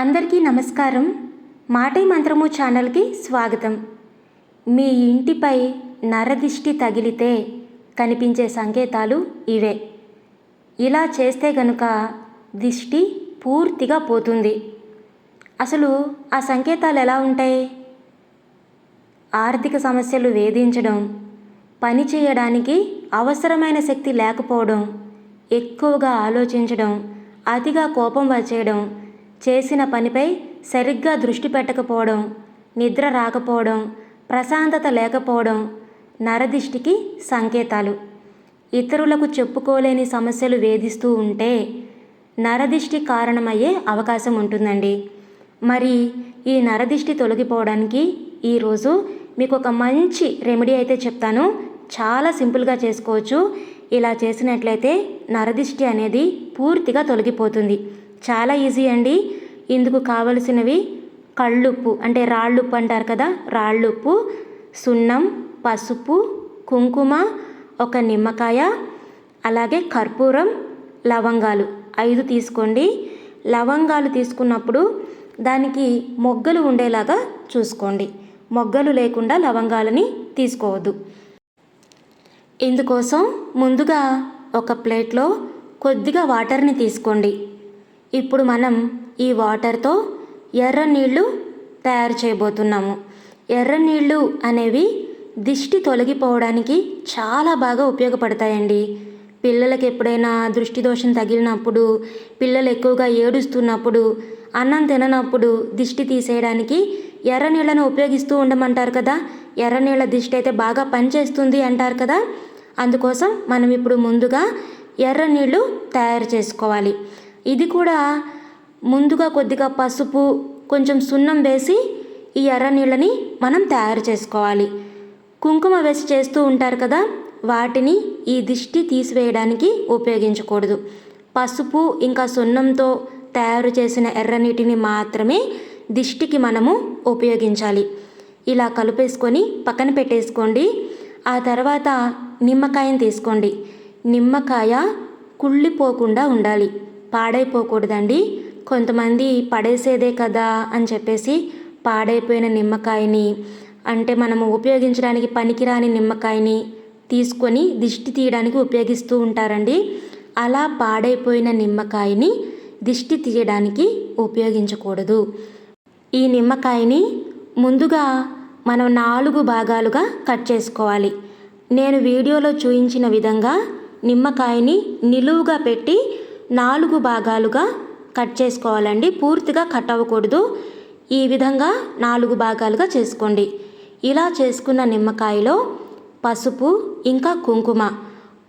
అందరికీ నమస్కారం. మాటే మంత్రము ఛానల్కి స్వాగతం. మీ ఇంటిపై నరదిష్టి తగిలితే కనిపించే సంకేతాలు ఇవే. ఇలా చేస్తే గనుక దిష్టి పూర్తిగా పోతుంది. అసలు ఆ సంకేతాలు ఎలా ఉంటాయి? ఆర్థిక సమస్యలు వేధించడం, పని చేయడానికి అవసరమైన శక్తి లేకపోవడం, ఎక్కువగా ఆలోచించడం, అతిగా కోపం వచ్చేయడం, చేసిన పనిపై సరిగ్గా దృష్టి పెట్టకపోవడం, నిద్ర రాకపోవడం, ప్రశాంతత లేకపోవడం నరదిష్టికి సంకేతాలు. ఇతరులకు చెప్పుకోలేని సమస్యలు వేధిస్తూ ఉంటే నరదిష్టి కారణమయ్యే అవకాశం ఉంటుందండి. మరి ఈ నరదిష్టి తొలగిపోవడానికి ఈరోజు మీకు ఒక మంచి రెమెడీ అయితే చెప్తాను. చాలా సింపుల్గా చేసుకోవచ్చు. ఇలా చేసినట్లయితే నరదిష్టి అనేది పూర్తిగా తొలగిపోతుంది. చాలా ఈజీ అండి. ఇందుకు కావలసినవి కళ్ళుప్పు, అంటే రాళ్ళుప్పు అంటారు కదా, రాళ్ళుప్పు, సున్నం, పసుపు, కుంకుమ, ఒక నిమ్మకాయ, అలాగే కర్పూరం, లవంగాలు 5 తీసుకోండి. లవంగాలు తీసుకున్నప్పుడు దానికి మొగ్గలు ఉండేలాగా చూసుకోండి. మొగ్గలు లేకుండా లవంగాలని తీసుకోవద్దు. ఇందుకోసం ముందుగా ఒక ప్లేట్లో కొద్దిగా వాటర్ని తీసుకోండి. ఇప్పుడు మనం ఈ వాటర్తో ఎర్ర నీళ్ళు తయారు చేయబోతున్నాము. ఎర్ర నీళ్ళు అనేవి దిష్టి తొలగిపోవడానికి చాలా బాగా ఉపయోగపడతాయండి. పిల్లలకి ఎప్పుడైనా దృష్టి దోషం తగిలినప్పుడు, పిల్లలు ఎక్కువగా ఏడుస్తున్నప్పుడు, అన్నం తిననప్పుడు దిష్టి తీసేయడానికి ఎర్ర నీళ్ళను ఉపయోగిస్తూ ఉండమంటారు కదా. ఎర్ర నీళ్ళ దిష్టి అయితే బాగా పనిచేస్తుంది అంటారు కదా. అందుకోసం మనం ఇప్పుడు ముందుగా ఎర్ర నీళ్ళు తయారు చేసుకోవాలి. ఇది కూడా ముందుగా కొద్దిగా పసుపు, కొంచెం సున్నం వేసి ఈ ఎర్ర నీళ్ళని మనం తయారు చేసుకోవాలి. కుంకుమ వేసి చేస్తూ ఉంటారు కదా, వాటిని ఈ దిష్టి తీసివేయడానికి ఉపయోగించకూడదు. పసుపు ఇంకా సున్నంతో తయారు చేసిన ఎర్ర నీటిని మాత్రమే దిష్టికి మనము ఉపయోగించాలి. ఇలా కలిపేసుకొని పక్కన పెట్టేసుకోండి. ఆ తర్వాత నిమ్మకాయని తీసుకోండి. నిమ్మకాయ కుళ్ళిపోకుండా ఉండాలి, పాడైపోకూడదండి. కొంతమంది పడేసేదే కదా అని చెప్పేసి పాడైపోయిన నిమ్మకాయని, అంటే మనము ఉపయోగించడానికి పనికిరాని నిమ్మకాయని తీసుకొని దిష్టి తీయడానికి ఉపయోగిస్తూ ఉంటారండి. అలా పాడైపోయిన నిమ్మకాయని దిష్టి తీయడానికి ఉపయోగించకూడదు. ఈ నిమ్మకాయని ముందుగా మనం 4 భాగాలుగా కట్ చేసుకోవాలి. నేను వీడియోలో చూపించిన విధంగా నిమ్మకాయని నిలువుగా పెట్టి 4 భాగాలుగా కట్ చేసుకోవాలండి. పూర్తిగా కట్ అవ్వకూడదు. ఈ విధంగా 4 భాగాలుగా చేసుకోండి. ఇలా చేసుకున్న నిమ్మకాయలో పసుపు ఇంకా కుంకుమ,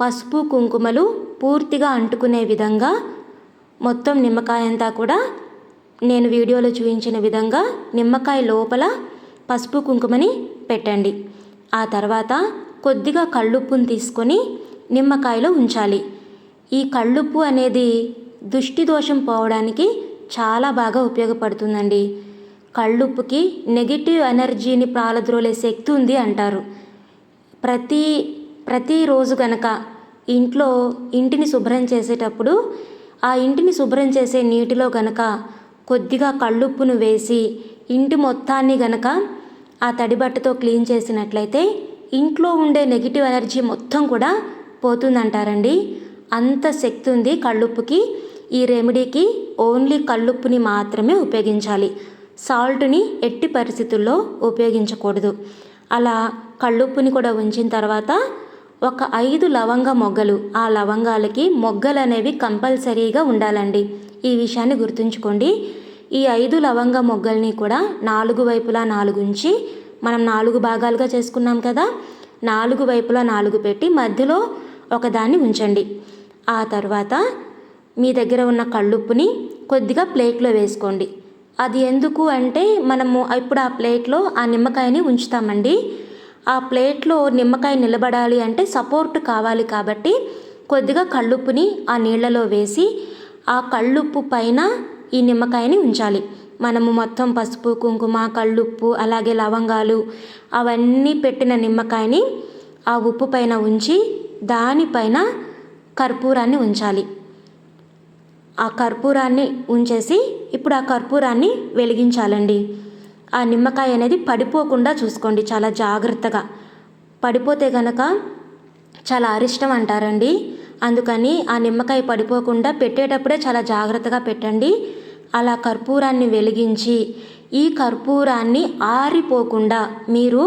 పసుపు కుంకుమలు పూర్తిగా అంటుకునే విధంగా మొత్తం నిమ్మకాయ అంతా కూడా నేను వీడియోలో చూపించిన విధంగా నిమ్మకాయ లోపల పసుపు కుంకుమని పెట్టండి. ఆ తర్వాత కొద్దిగా కళ్ళుప్పుని తీసుకొని నిమ్మకాయలో ఉంచాలి. ఈ కళ్ళుప్పు అనేది దృష్టి దోషం పోవడానికి చాలా బాగా ఉపయోగపడుతుందండి. కళ్ళుప్పుకి నెగిటివ్ ఎనర్జీని ప్రాలద్రోలే శక్తి ఉంది అంటారు. ప్రతిరోజు గనక ఇంటిని శుభ్రం చేసేటప్పుడు ఆ ఇంటిని శుభ్రం చేసే నీటిలో గనక కొద్దిగా కళ్ళుప్పును వేసి ఇంటి మొత్తాన్ని గనక ఆ తడిబట్టతో క్లీన్ చేసినట్లయితే ఇంట్లో ఉండే నెగిటివ్ ఎనర్జీ మొత్తం కూడా పోతుందంటారండి. అంత శక్తి ఉంది కళ్ళుప్పుకి. ఈ రెమెడీకి ఓన్లీ కళ్ళుప్పుని మాత్రమే ఉపయోగించాలి. సాల్ట్ని ఎట్టి పరిస్థితుల్లో ఉపయోగించకూడదు. అలా కళ్ళుప్పుని కూడా ఉంచిన తర్వాత ఒక 5 లవంగ మొగ్గలు, ఆ లవంగాలకి మొగ్గలు అనేవి కంపల్సరీగా ఉండాలండి. ఈ విషయాన్ని గుర్తుంచుకోండి. ఈ 5 లవంగ మొగ్గల్ని కూడా 4 వైపులా 4 ఉంచి, మనం 4 భాగాలుగా చేసుకున్నాం కదా, 4 వైపులా 4 పెట్టి మధ్యలో ఒకదాన్ని ఉంచండి. ఆ తర్వాత మీ దగ్గర ఉన్న కళ్ళుప్పుని కొద్దిగా ప్లేట్లో వేసుకోండి. అది ఎందుకు అంటే మనము ఇప్పుడు ఆ ప్లేట్లో ఆ నిమ్మకాయని ఉంచుతామండి. ఆ ప్లేట్లో నిమ్మకాయ నిలబడాలి అంటే సపోర్ట్ కావాలి కాబట్టి కొద్దిగా కళ్ళుప్పుని ఆ నీళ్ళలో వేసి ఆ కళ్ళుప్పు పైన ఈ నిమ్మకాయని ఉంచాలి. మనము మొత్తం పసుపు, కుంకుమ, కళ్ళుప్పు, అలాగే లవంగాలు అవన్నీ పెట్టిన నిమ్మకాయని ఆ ఉప్పు పైన ఉంచి దానిపైన కర్పూరాన్ని ఉంచాలి. ఆ కర్పూరాన్ని ఉంచేసి ఇప్పుడు ఆ కర్పూరాన్ని వెలిగించాలండి. ఆ నిమ్మకాయ అనేది పడిపోకుండా చూసుకోండి చాలా జాగ్రత్తగా. పడిపోతే కనుక చాలా అరిష్టం అంటారండి. అందుకని ఆ నిమ్మకాయ పడిపోకుండా పెట్టేటప్పుడే చాలా జాగ్రత్తగా పెట్టండి. అలా కర్పూరాన్ని వెలిగించి ఈ కర్పూరాన్ని ఆరిపోకుండా మీరు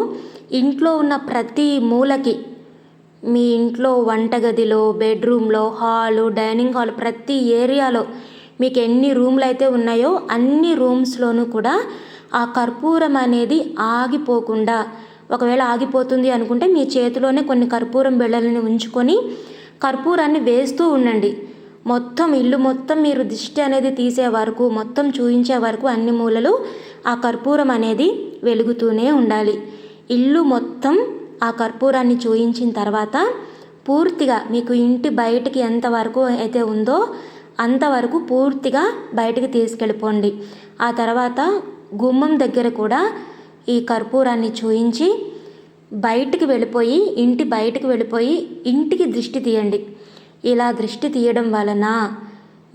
ఇంట్లో ఉన్న ప్రతి మూలకి, మీ ఇంట్లో వంటగదిలో, బెడ్రూమ్లో, హాలు, డైనింగ్ హాల్, ప్రతి ఏరియాలో మీకు ఎన్ని రూమ్లు అయితే ఉన్నాయో అన్ని రూమ్స్లోనూ కూడా ఆ కర్పూరం అనేది ఆగిపోకుండా, ఒకవేళ ఆగిపోతుంది అనుకుంటే మీ చేతిలోనే కొన్ని కర్పూరం బిళ్ళలని ఉంచుకొని కర్పూరాన్ని వేస్తూ ఉండండి. మొత్తం ఇల్లు మొత్తం మీరు దిష్టి అనేది తీసే వరకు, మొత్తం చూయించే వరకు అన్ని మూలలు ఆ కర్పూరం అనేది వెలుగుతూనే ఉండాలి. ఇల్లు మొత్తం ఆ కర్పూరాన్ని చూయించిన తర్వాత పూర్తిగా మీకు ఇంటి బయటికి ఎంతవరకు అయితే ఉందో అంతవరకు పూర్తిగా బయటికి తీసుకెళ్ళిపోండి. ఆ తర్వాత గుమ్మం దగ్గర కూడా ఈ కర్పూరాన్ని చూయించి బయటికి వెళ్ళిపోయి, ఇంటి బయటికి వెళ్ళిపోయి ఇంటికి దృష్టి తీయండి. ఇలా దృష్టి తీయడం వలన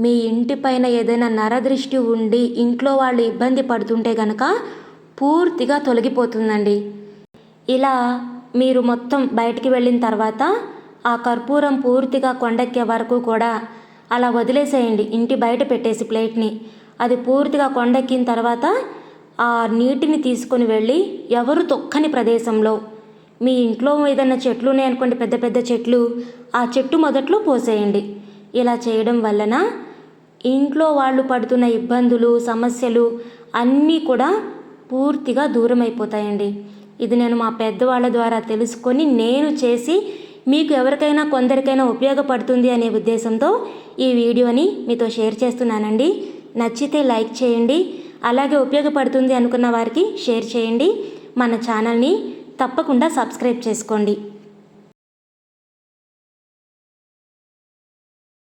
మీ ఇంటిపైన ఏదైనా నరదృష్టి ఉండి ఇంట్లో వాళ్ళు ఇబ్బంది పడుతుంటే కనుక పూర్తిగా తొలగిపోతుందండి. ఇలా మీరు మొత్తం బయటికి వెళ్ళిన తర్వాత ఆ కర్పూరం పూర్తిగా కొండెక్కే వరకు కూడా అలా వదిలేసేయండి. ఇంటి బయట పెట్టేసి ప్లేట్ని, అది పూర్తిగా కొండెక్కిన తర్వాత ఆ నీటిని తీసుకొని వెళ్ళి ఎవరు తొక్కని ప్రదేశంలో, మీ ఇంట్లో ఏదైనా చెట్లు ఉన్నాయనుకోండి, పెద్ద పెద్ద చెట్లు, ఆ చెట్టు మొదట్లో పోసేయండి. ఇలా చేయడం వలన ఇంట్లో వాళ్ళు పడుతున్న ఇబ్బందులు, సమస్యలు అన్నీ కూడా పూర్తిగా దూరం అయిపోతాయండి. ఇది నేను మా పెద్దవాళ్ళ ద్వారా తెలుసుకొని నేను చేసి మీకు ఎవరికైనా కొందరికైనా ఉపయోగపడుతుంది అనే ఉద్దేశంతో ఈ వీడియోని మీతో షేర్ చేస్తున్నానండి. నచ్చితే లైక్ చేయండి, అలాగే ఉపయోగపడుతుంది అనుకున్న వారికి షేర్ చేయండి. మన ఛానల్ని తప్పకుండా సబ్స్క్రైబ్ చేసుకోండి.